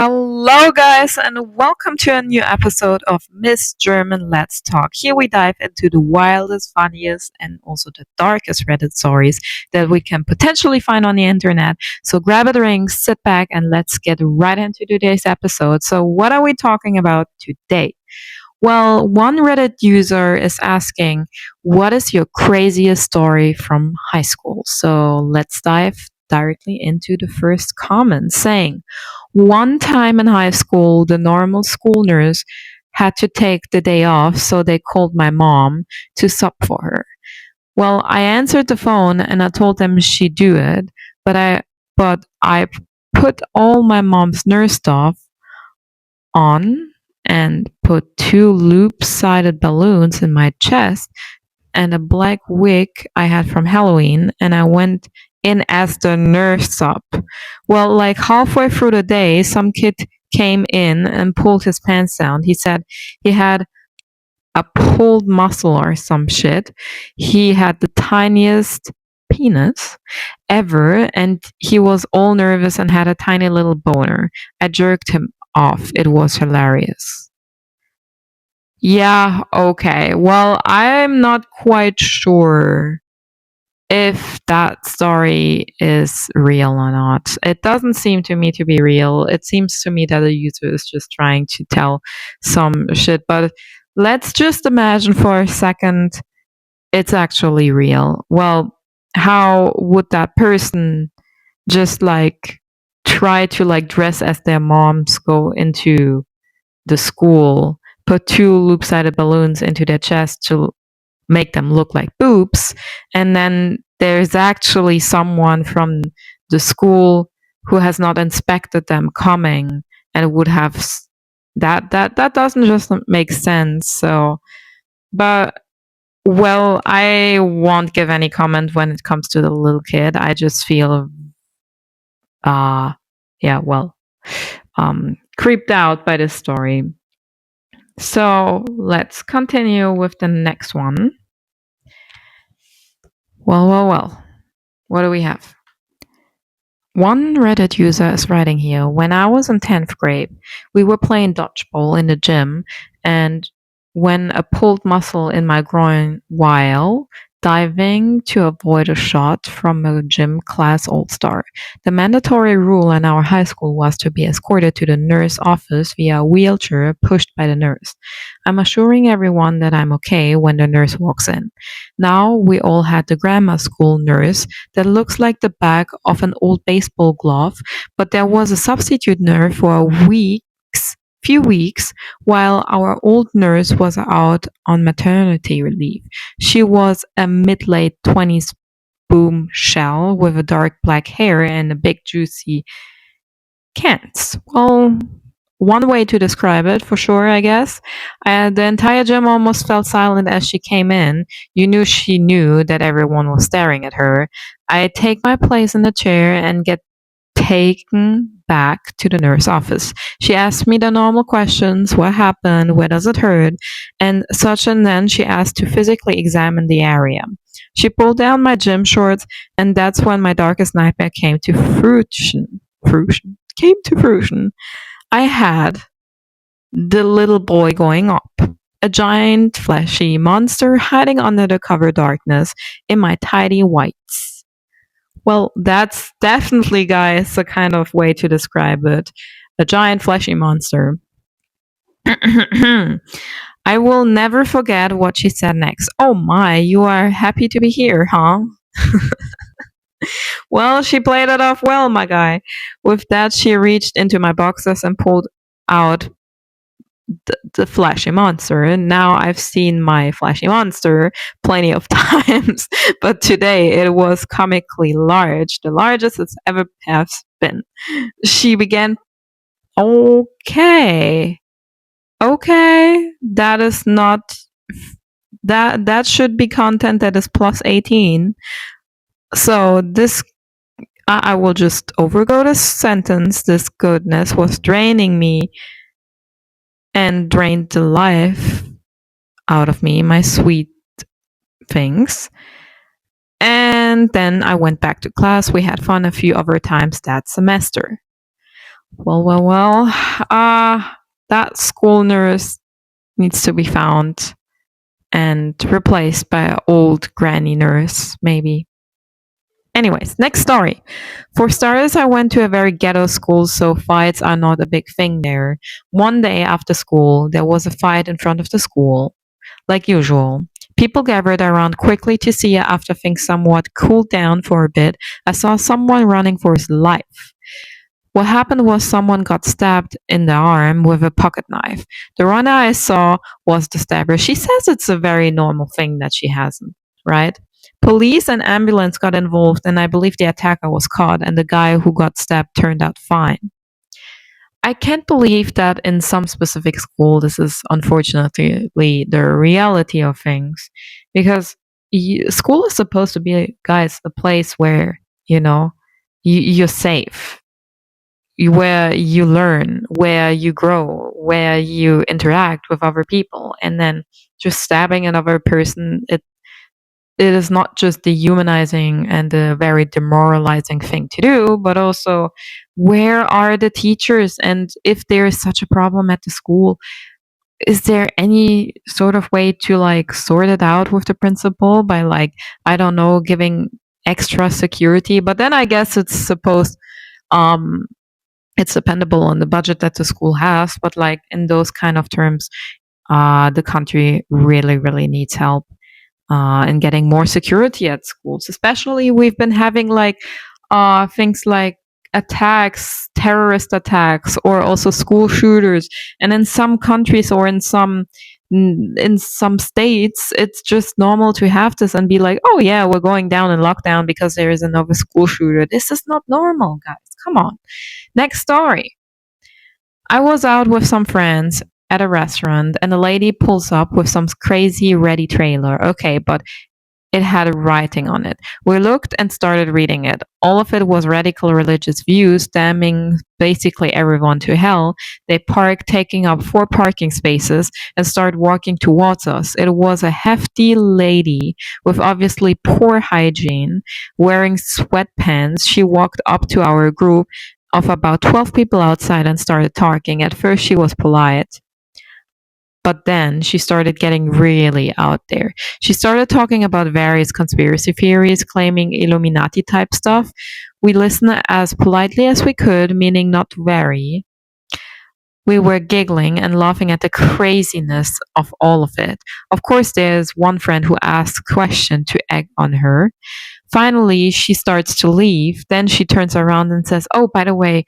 Hello, guys, and welcome to a new episode of Miss German Let's Talk. Here we dive into the wildest, funniest, and also the darkest Reddit stories that we can potentially find on the internet. So grab a drink, sit back, and let's get right into today's episode. So, what are we talking about today? Well, one Reddit user is asking, what is your craziest story from high school? So let's dive directly into the first comment saying, one time in high school, the normal school nurse had to take the day off, so they called my mom to sub for her. Well, I answered the phone and I told them she'd do it, but I put all my mom's nurse stuff on and put two loop-sided balloons in my chest and a black wig I had from Halloween, and I went in as the nurse up. Well, like halfway through the day, some kid came in and pulled his pants down. He said he had a pulled muscle or some shit. He had the tiniest penis ever, and he was all nervous and had a tiny little boner. I jerked him off. It was hilarious. Yeah, okay. Well, I'm not quite sure if that story is real or not. It doesn't seem to me to be real. It seems to me that the user is just trying to tell some shit. But let's just imagine for a second it's actually real. Well, how would that person just like try to like dress as their moms, go into the school, put two loop-sided balloons into their chest to make them look like boobs, and then there's actually someone from the school who has not inspected them coming and would have that doesn't just make sense. So, but well, I won't give any comment when it comes to the little kid. I just feel uh yeah, well, creeped out by this story. So let's continue with the next one. Well. What do we have? One Reddit user is writing here. When I was in 10th grade, we were playing dodgeball in the gym, and when a pulled muscle in my groin while diving to avoid a shot from a gym class all-star. The mandatory rule in our high school was to be escorted to the nurse office via a wheelchair pushed by the nurse. I'm assuring everyone that I'm okay when the nurse walks in. Now we all had the grammar school nurse that looks like the back of an old baseball glove, but there was a substitute nurse for few weeks while our old nurse was out on maternity leave. She was a mid-late 20s bombshell with a dark black hair and a big juicy cans. Well, one way to describe it, for sure, I guess. The entire gym almost felt silent as she came in. You knew she knew that everyone was staring at her. I take my place in the chair and get taken back to the nurse office. She asked me the normal questions: what happened, where does it hurt, and such, and then she asked to physically examine the area. She pulled down my gym shorts, and that's when my darkest nightmare came to fruition. Fruition. I had the little boy going up. A giant, fleshy monster hiding under the cover darkness in my tidy whites. Well, that's definitely, guys, a kind of way to describe it. A giant, fleshy monster. I will never forget what she said next. Oh my, you are happy to be here, huh? Well, she played it off well, my guy. With that, she reached into my boxes and pulled out the flashy monster. And now I've seen my flashy monster plenty of times, but today it was comically large, the largest it's ever has been. She began, okay, that is not that should be content that is plus 18. So this I will just overgo this sentence. This goodness was draining me and drained the life out of me, my sweet things. And then I went back to class. We had fun a few other times that semester. Well. That school nurse needs to be found and replaced by an old granny nurse, maybe. Anyways, next story. For starters, I went to a very ghetto school, so fights are not a big thing there. One day after school, there was a fight in front of the school. Like usual, people gathered around quickly to see it after things somewhat cooled down for a bit. I saw someone running for his life. What happened was someone got stabbed in the arm with a pocket knife. The runner I saw was the stabber. She says it's a very normal thing that she hasn't, right? Police and ambulance got involved, and I believe the attacker was caught, and the guy who got stabbed turned out fine. I can't believe that in some specific school, this is unfortunately the reality of things, because school is supposed to be, guys, a place where you know you're safe, where you learn, where you grow, where you interact with other people, and then just stabbing another person, it is not just dehumanizing and a very demoralizing thing to do, but also where are the teachers? And if there is such a problem at the school, is there any sort of way to like sort it out with the principal by like, I don't know, giving extra security? But then I guess um it's dependable on the budget that the school has, but like in those kind of terms, the country really needs help in getting more security at schools. Especially, we've been having like things like attacks, terrorist attacks, or also school shooters. And in some countries or in some states, it's just normal to have this and be like, oh yeah, we're going down in lockdown because there is another school shooter. This is not normal, guys. Come on. Next story. I was out with some friends at a restaurant and a lady pulls up with some crazy ready trailer. Okay, but it had writing on it. We looked and started reading it. All of it was radical religious views, damning basically everyone to hell. They parked, taking up 4 parking spaces, and started walking towards us. It was a hefty lady with obviously poor hygiene, wearing sweatpants. She walked up to our group of about 12 people outside and started talking. At first, she was polite. But then she started getting really out there. She started talking about various conspiracy theories, claiming Illuminati type stuff. We listened as politely as we could, meaning not very. We were giggling and laughing at the craziness of all of it. Of course, there's one friend who asks question to egg on her. Finally, she starts to leave. Then she turns around and says, oh, by the way,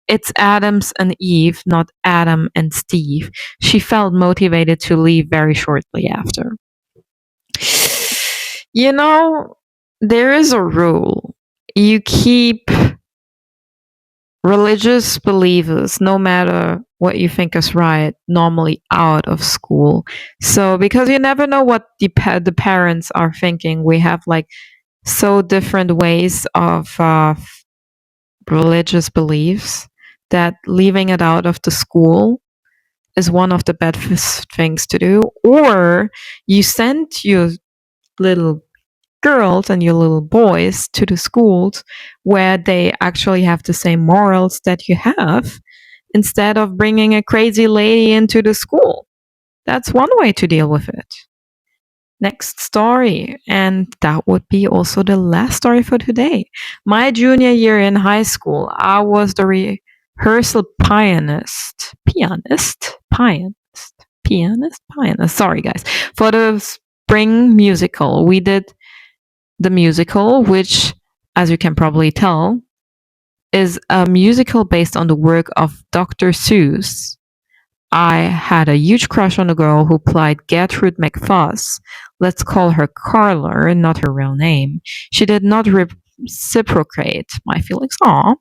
it's Adams and Eve, not Adam and Steve. She felt motivated to leave very shortly after. You know, there is a rule. You keep religious believers, no matter what you think is right, normally out of school. So, because you never know what the parents are thinking, we have like so different ways of religious beliefs that leaving it out of the school is one of the best things to do. Or you send your little girls and your little boys to the schools where they actually have the same morals that you have, instead of bringing a crazy lady into the school. That's one way to deal with it. Next story, and that would be also the last story for today. My junior year in high school, I was the rehearsal pianist. Sorry, guys. For the spring musical, we did the musical, which, as you can probably tell, is a musical based on the work of Dr. Seuss. I had a huge crush on a girl who played Gertrude McFuss. Let's call her Carla, not her real name. She did not reciprocate my feelings. Aw.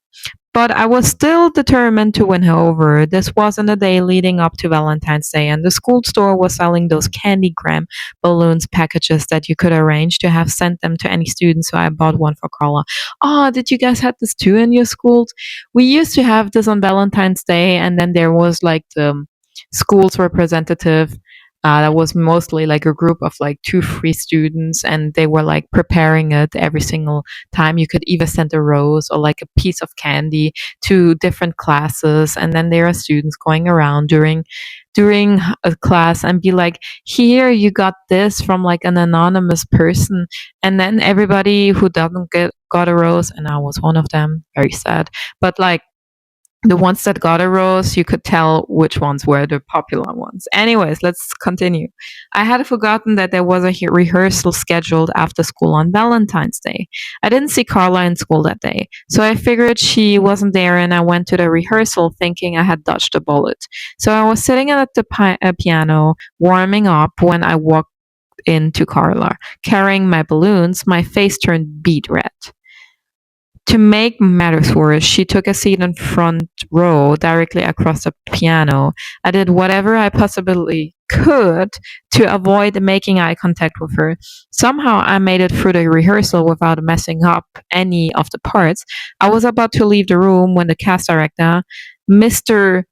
But I was still determined to win her over. This was on the day leading up to Valentine's Day, and the school store was selling those candygram balloons packages that you could arrange to have sent them to any student, so I bought one for Carla. Oh, did you guys have this too in your schools? We used to have this on Valentine's Day, and then there was like the school's representative That was mostly like a group of like 2 free students, and they were like preparing it every single time. You could either send a rose or like a piece of candy to different classes, and then there are students going around during a class and be like, here, you got this from like an anonymous person. And then everybody who doesn't get got a rose, and I was one of them, very sad, but like the ones that got a rose, you could tell which ones were the popular ones. Anyways, let's continue. I had forgotten that there was a rehearsal scheduled after school on Valentine's Day. I didn't see Carla in school that day, so I figured she wasn't there, and I went to the rehearsal thinking I had dodged a bullet. So I was sitting at the piano, warming up, when I walked into Carla, carrying my balloons. My face turned beet red. To make matters worse, she took a seat in front row directly across the piano. I did whatever I possibly could to avoid making eye contact with her. Somehow I made it through the rehearsal without messing up any of the parts. I was about to leave the room when the cast director, Mr.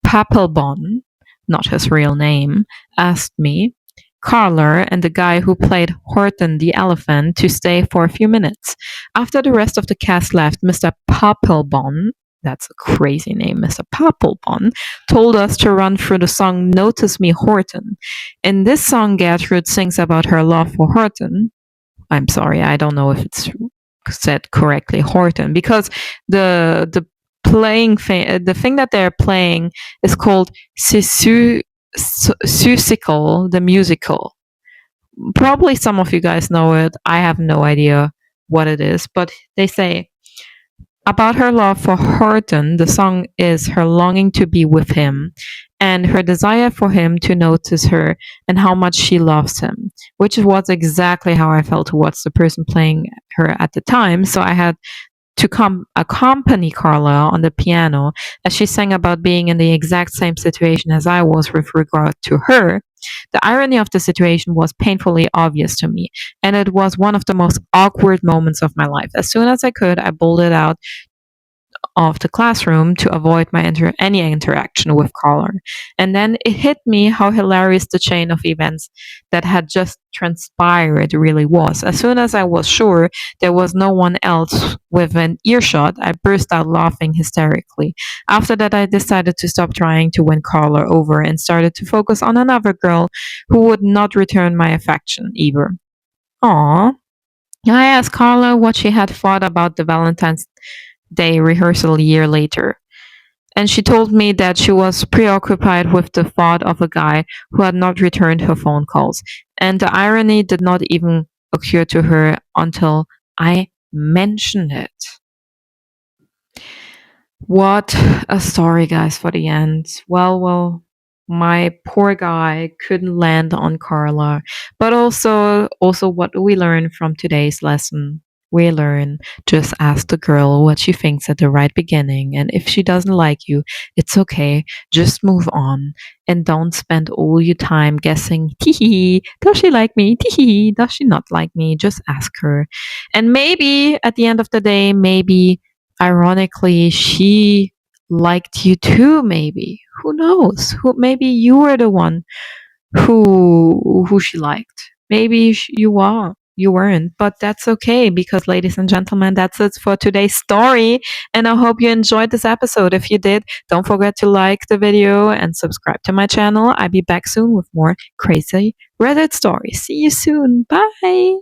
Papelbon, not his real name, asked me, Carler, and the guy who played Horton the elephant to stay for a few minutes. After the rest of the cast left, Mr. Papelbon, that's a crazy name, Mr. Papelbon, told us to run through the song Notice Me Horton. In this song, Gertrude sings about her love for Horton. I'm sorry, I don't know if it's said correctly, Horton, because the the thing that they're playing is called Susical, the musical. Probably some of you guys know it. I have no idea what it is, but they say about her love for Horton, the song is her longing to be with him and her desire for him to notice her and how much she loves him, which was exactly how I felt towards the person playing her at the time. So I had to accompany Carla on the piano as she sang about being in the exact same situation as I was with regard to her. The irony of the situation was painfully obvious to me, and it was one of the most awkward moments of my life. As soon as I could, I bolted out of the classroom to avoid any interaction with Carla. And then it hit me how hilarious the chain of events that had just transpired really was. As soon as I was sure there was no one else within earshot, I burst out laughing hysterically. After that, I decided to stop trying to win Carla over and started to focus on another girl who would not return my affection either. Aww. I asked Carla what she had thought about the Valentine's Day rehearsal a year later, and she told me that she was preoccupied with the thought of a guy who had not returned her phone calls, and the irony did not even occur to her until I mentioned it. What a story, guys, for the end. Well, my poor guy couldn't land on Carla. But also what do we learn from today's lesson? We learn, just ask the girl what she thinks at the right beginning, and if she doesn't like you, it's okay. Just move on and don't spend all your time guessing, tee does she like me? Tee does she not like me? Just ask her. And maybe at the end of the day, maybe ironically, she liked you too, maybe. Who knows? Maybe you were the one who she liked. Maybe you are. You weren't, but that's okay because, ladies and gentlemen, that's it for today's story. And I hope you enjoyed this episode. If you did, don't forget to like the video and subscribe to my channel. I'll be back soon with more crazy Reddit stories. See you soon. Bye.